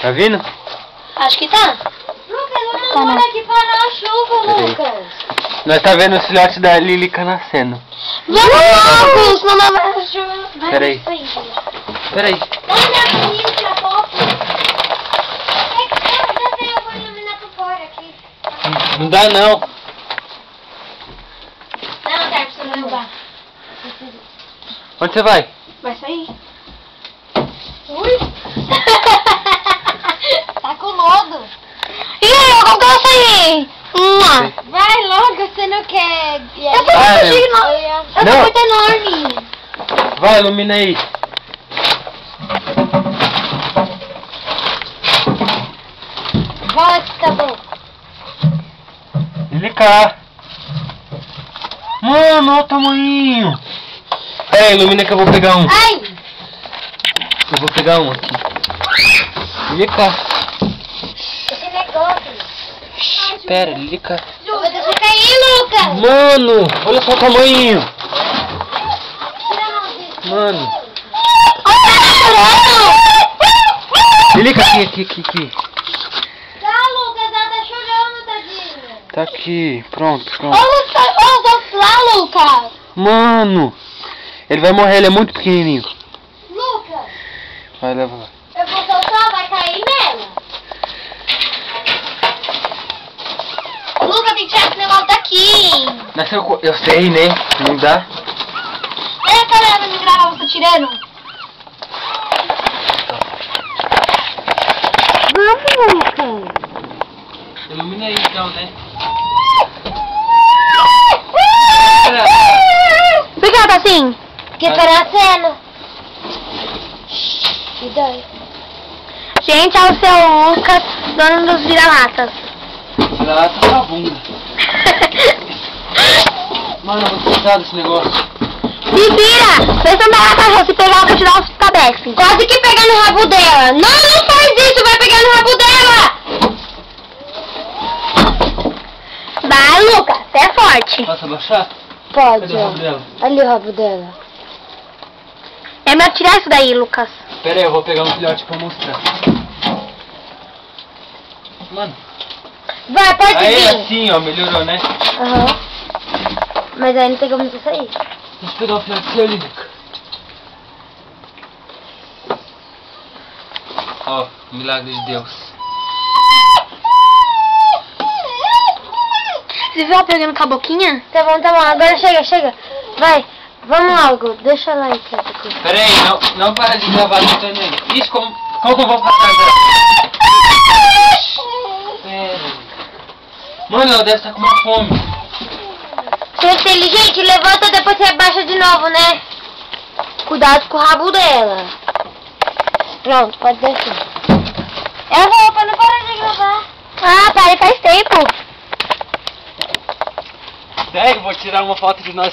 Tá vindo? Acho que tá. Lucas, vamos aqui parar a chuva, Lucas. Nós tá vendo os filhotes da Lilica nascendo. Vamos logo, senão não vai chover. Peraí. Peraí. Olha, menino, tira foto. Já sei, eu vou iluminar por fora aqui. Não dá não. Não, tá, você não vai. Onde você vai? Vai sair. Ui. Tá com lodo. E aí, como que eu vou sair? Vai logo, você não quer. Eu tô muito Não. muito enorme. Vai, ilumina aí. Vai, tá bom. Lilica. Mano, olha o tamanhinho. Peraí, ilumina que eu vou pegar um. Ai! Eu vou pegar um aqui. Lilica. Esse negócio. Espera, Lilica. Eu vou deixar cair, Lucas. Mano, olha só o tamanhinho. Tira a mão disso. Mano. Olha, Lilica, aqui. Tá, Lucas, ela tá chorando, tadinha. Tá aqui. Pronto. olha lá, Lucas. Mano. Ele vai morrer, ele é muito pequenininho. Lucas, Vai, leva lá. eu vou soltar, vai cair nela. Lucas, tem que tirar esse negócio daqui. Nasceu com... Eu sei, né? Não dá. Olha a câmera pra me gravar você tirando. Vamos, Lucas. Ilumina aí então, né? Por que ela tá assim? Porque tá nascendo. E daí? Gente, é o seu Lucas, dono dos vira-latas. Tira lá, tá na bunda. Mano, eu vou precisar desse negócio. Se vira! Vê se não dá cachorro, se pegar eu vou te dar uns cabeças. Quase que pega no rabo dela. Não faz isso, vai pegar no rabo dela. Vai, Lucas, você é forte. Posso abaixar? Pode. Cadê o rabo dela? Ali o rabo dela. É melhor tirar isso daí, Lucas. Pera aí, eu vou pegar um filhote pra mostrar. Mano. Vai, pode Aí vir. assim, ó, melhorou, né? Aham. Mas aí não tem como você sair. Deixa eu pegar um filhote seu, Lilica. Ó, milagre de Deus. Você viu ela pegando com a boquinha? Tá bom. Agora chega. Vai. Vamos logo. Deixa ela aí, quieto aqui. Pera aí, não para de gravar tentando aí. Ixi, como que eu vou passar agora? Pera. Mano, ela deve estar com uma fome. Você é inteligente, levanta, depois você abaixa de novo, né? Cuidado com o rabo dela. Pronto, pode descer. Eu vou, pra não parar de gravar. Ah, parei faz tempo. Pera, eu vou tirar uma foto de nós.